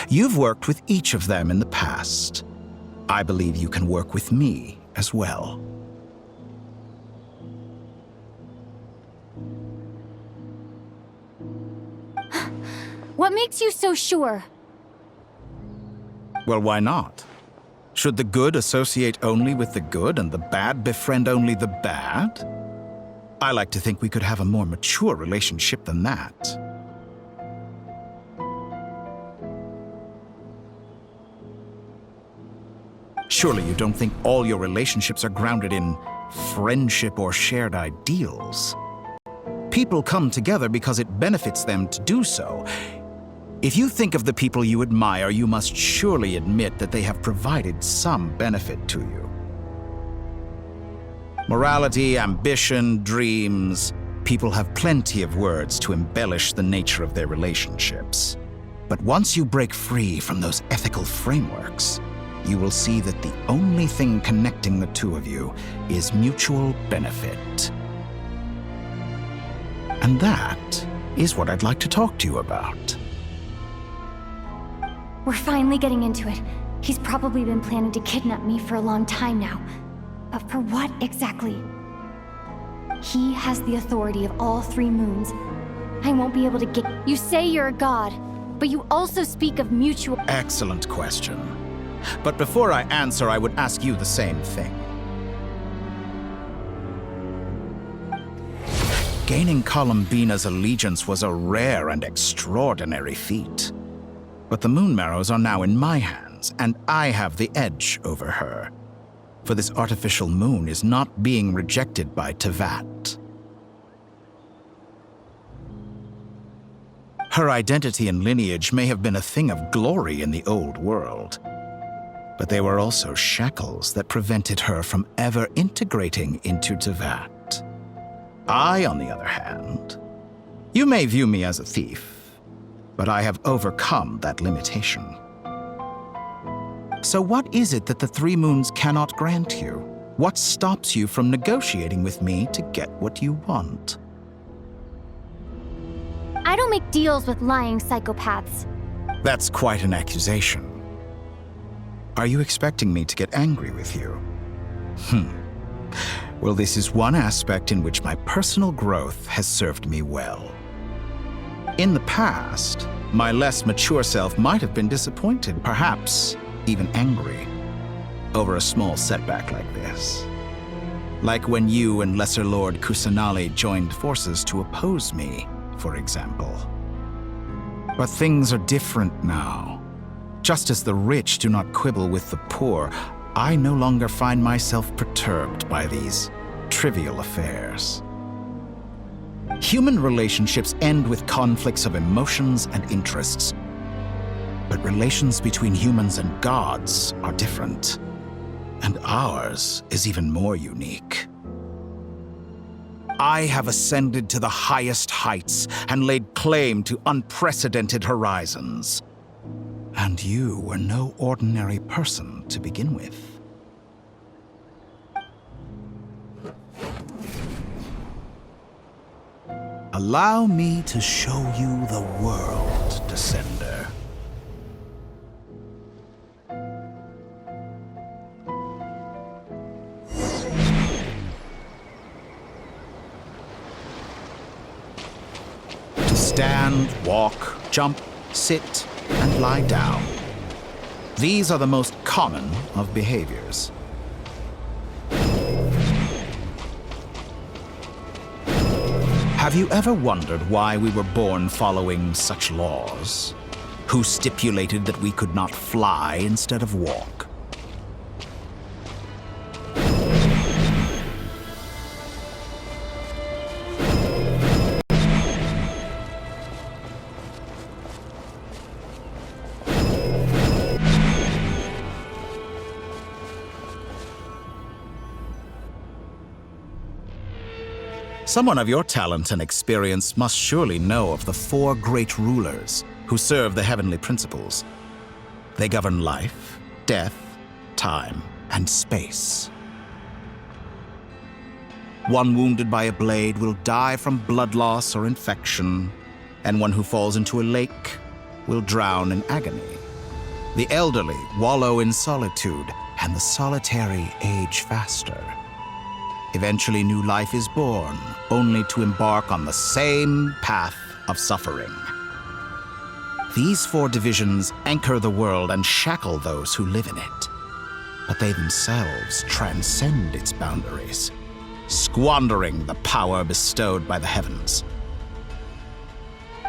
You've worked with each of them in the past. I believe you can work with me as well. What makes you so sure? Well, why not? Should the good associate only with the good and the bad befriend only the bad? I like to think we could have a more mature relationship than that. Surely you don't think all your relationships are grounded in friendship or shared ideals. People come together because it benefits them to do so. If you think of the people you admire, you must surely admit that they have provided some benefit to you. Morality, ambition, dreams. People have plenty of words to embellish the nature of their relationships. But once you break free from those ethical frameworks, you will see that the only thing connecting the two of you is mutual benefit. And that is what I'd like to talk to you about. We're finally getting into it. He's probably been planning to kidnap me for a long time now. But for what exactly? He has the authority of all three moons. I won't be able to get... You say you're a god, but you also speak of mutual... Excellent question. But before I answer, I would ask you the same thing. Gaining Columbina's allegiance was a rare and extraordinary feat. But the Moon Marrows are now in my hands, and I have the edge over her. For this artificial moon is not being rejected by Tevat. Her identity and lineage may have been a thing of glory in the old world, but they were also shackles that prevented her from ever integrating into Tevat. I, on the other hand, you may view me as a thief, but I have overcome that limitation. So what is it that the three moons cannot grant you? What stops you from negotiating with me to get what you want? I don't make deals with lying psychopaths. That's quite an accusation. Are you expecting me to get angry with you? Well, this is one aspect in which my personal growth has served me well. In the past, my less mature self might have been disappointed, perhaps even angry, over a small setback like this. Like when you and Lesser Lord Kusanali joined forces to oppose me, for example. But things are different now. Just as the rich do not quibble with the poor, I no longer find myself perturbed by these trivial affairs. Human relationships end with conflicts of emotions and interests, but relations between humans and gods are different, and ours is even more unique. I have ascended to the highest heights and laid claim to unprecedented horizons. And you were no ordinary person to begin with. Allow me to show you the world, Descender. To stand, walk, jump, sit, and lie down. These are the most common of behaviors. Have you ever wondered why we were born following such laws? Who stipulated that we could not fly instead of walk? Someone of your talent and experience must surely know of the four great rulers who serve the heavenly principles. They govern life, death, time, and space. One wounded by a blade will die from blood loss or infection, and one who falls into a lake will drown in agony. The elderly wallow in solitude, and the solitary age faster. Eventually, new life is born, only to embark on the same path of suffering. These four divisions anchor the world and shackle those who live in it. But they themselves transcend its boundaries, squandering the power bestowed by the heavens.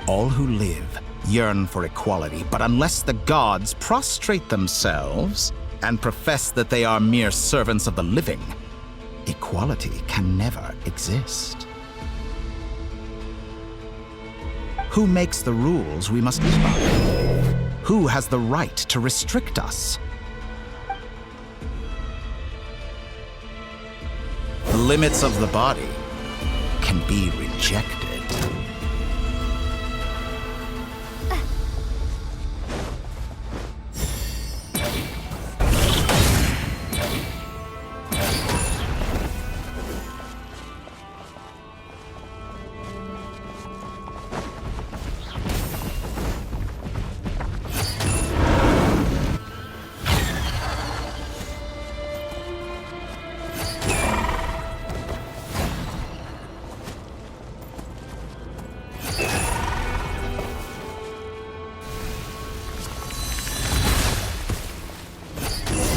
All who live yearn for equality, but unless the gods prostrate themselves and profess that they are mere servants of the living, equality can never exist. Who makes the rules we must live by? Who has the right to restrict us? The limits of the body can be rejected.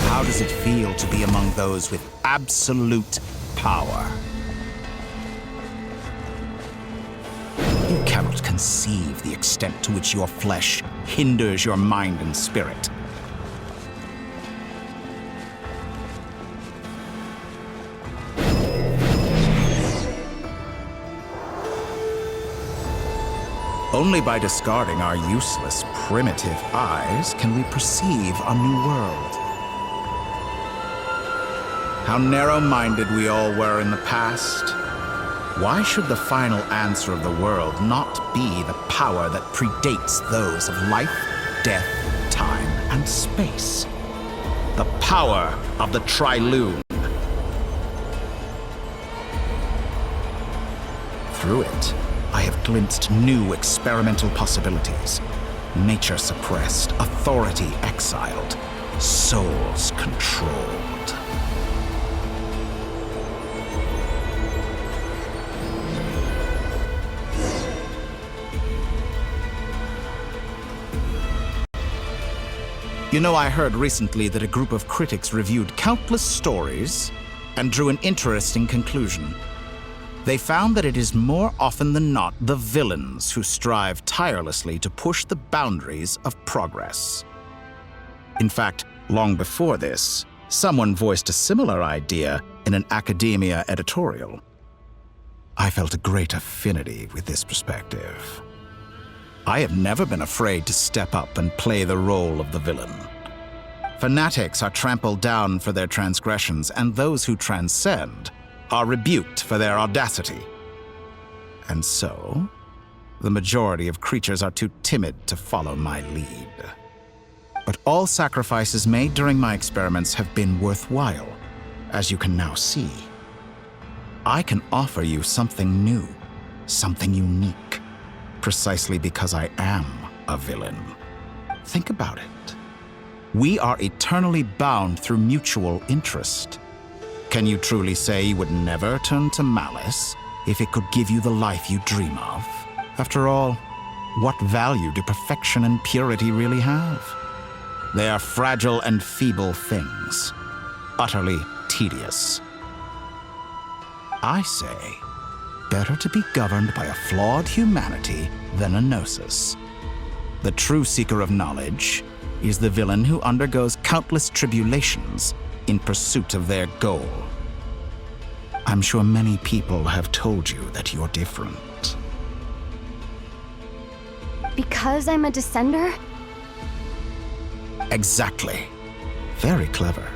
How does it feel to be among those with absolute power? You cannot conceive the extent to which your flesh hinders your mind and spirit. Only by discarding our useless, primitive eyes can we perceive a new world. How narrow-minded we all were in the past. Why should the final answer of the world not be the power that predates those of life, death, time, and space? The power of the Trilune. Through it, I have glimpsed new experimental possibilities. Nature suppressed, authority exiled, souls controlled. You know, I heard recently that a group of critics reviewed countless stories and drew an interesting conclusion. They found that it is more often than not the villains who strive tirelessly to push the boundaries of progress. In fact, long before this, someone voiced a similar idea in an academia editorial. I felt a great affinity with this perspective. I have never been afraid to step up and play the role of the villain. Fanatics are trampled down for their transgressions, and those who transcend are rebuked for their audacity. And so, the majority of creatures are too timid to follow my lead. But all sacrifices made during my experiments have been worthwhile, as you can now see. I can offer you something new, something unique. Precisely because I am a villain. Think about it. We are eternally bound through mutual interest. Can you truly say you would never turn to malice if it could give you the life you dream of? After all, what value do perfection and purity really have? They are fragile and feeble things, utterly tedious. I say, better to be governed by a flawed humanity than a gnosis. The true seeker of knowledge is the villain who undergoes countless tribulations in pursuit of their goal. I'm sure many people have told you that you're different. Because I'm a descender? Exactly. Very clever.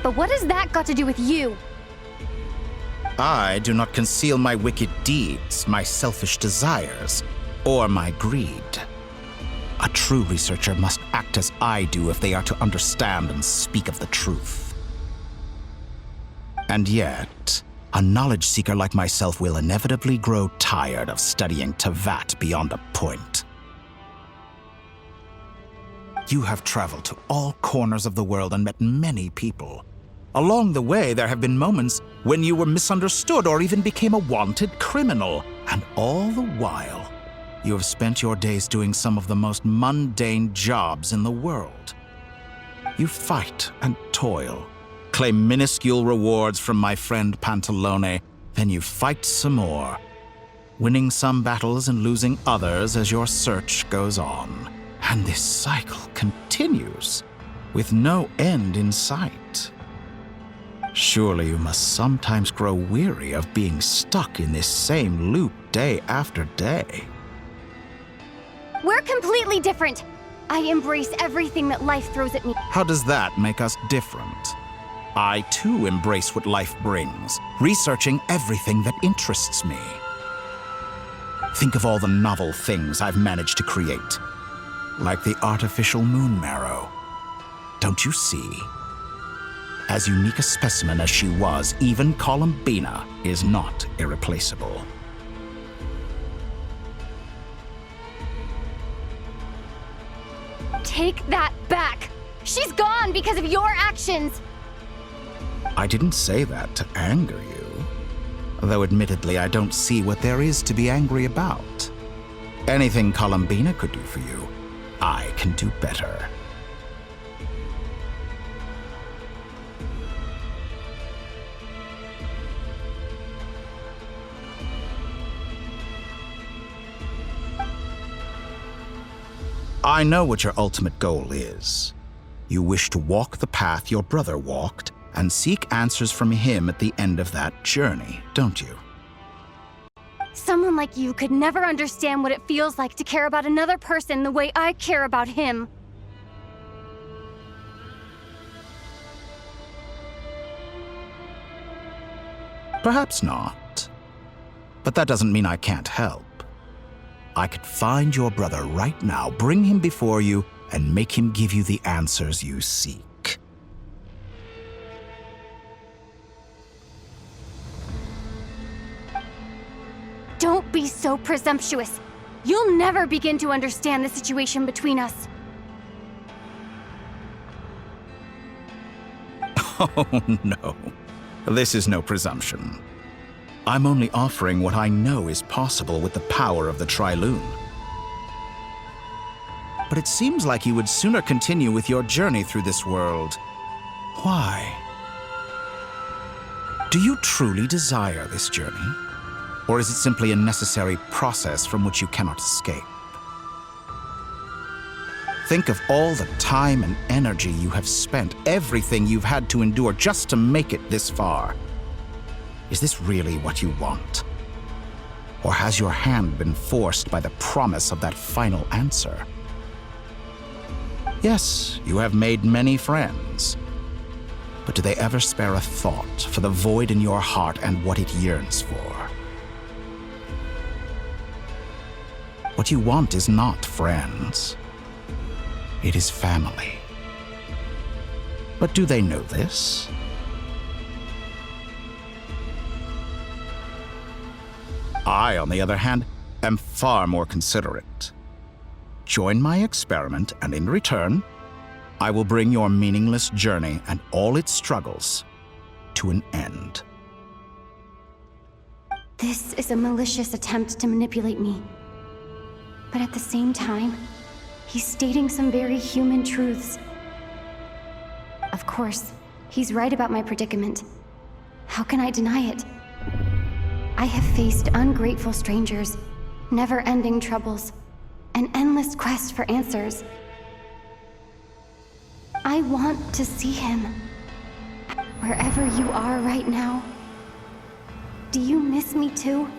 But what has that got to do with you? I do not conceal my wicked deeds, my selfish desires, or my greed. A true researcher must act as I do if they are to understand and speak of the truth. And yet, a knowledge seeker like myself will inevitably grow tired of studying Tavat beyond a point. You have traveled to all corners of the world and met many people. Along the way, there have been moments when you were misunderstood or even became a wanted criminal. And all the while, you have spent your days doing some of the most mundane jobs in the world. You fight and toil, claim minuscule rewards from my friend Pantalone, then you fight some more, winning some battles and losing others as your search goes on. And this cycle continues, with no end in sight. Surely you must sometimes grow weary of being stuck in this same loop day after day. We're completely different. I embrace everything that life throws at me. How does that make us different? I too embrace what life brings, researching everything that interests me. Think of all the novel things I've managed to create, like the artificial moon marrow. Don't you see? As unique a specimen as she was, even Columbina is not irreplaceable. Take that back! She's gone because of your actions! I didn't say that to anger you, though admittedly I don't see what there is to be angry about. Anything Columbina could do for you, I can do better. I know what your ultimate goal is. You wish to walk the path your brother walked and seek answers from him at the end of that journey, don't you? Someone like you could never understand what it feels like to care about another person the way I care about him. Perhaps not. But that doesn't mean I can't help. I could find your brother right now, bring him before you, and make him give you the answers you seek. Don't be so presumptuous. You'll never begin to understand the situation between us. Oh, no. This is no presumption. I'm only offering what I know is possible with the power of the Trilune. But it seems like you would sooner continue with your journey through this world. Why? Do you truly desire this journey? Or is it simply a necessary process from which you cannot escape? Think of all the time and energy you have spent, everything you've had to endure just to make it this far. Is this really what you want? Or has your hand been forced by the promise of that final answer? Yes, you have made many friends. But do they ever spare a thought for the void in your heart and what it yearns for? What you want is not friends. It is family. But do they know this? I, on the other hand, am far more considerate. Join my experiment, and in return, I will bring your meaningless journey and all its struggles to an end. This is a malicious attempt to manipulate me. But at the same time, he's stating some very human truths. Of course, he's right about my predicament. How can I deny it? I have faced ungrateful strangers, never-ending troubles, an endless quest for answers. I want to see him. Wherever you are right now. Do you miss me too?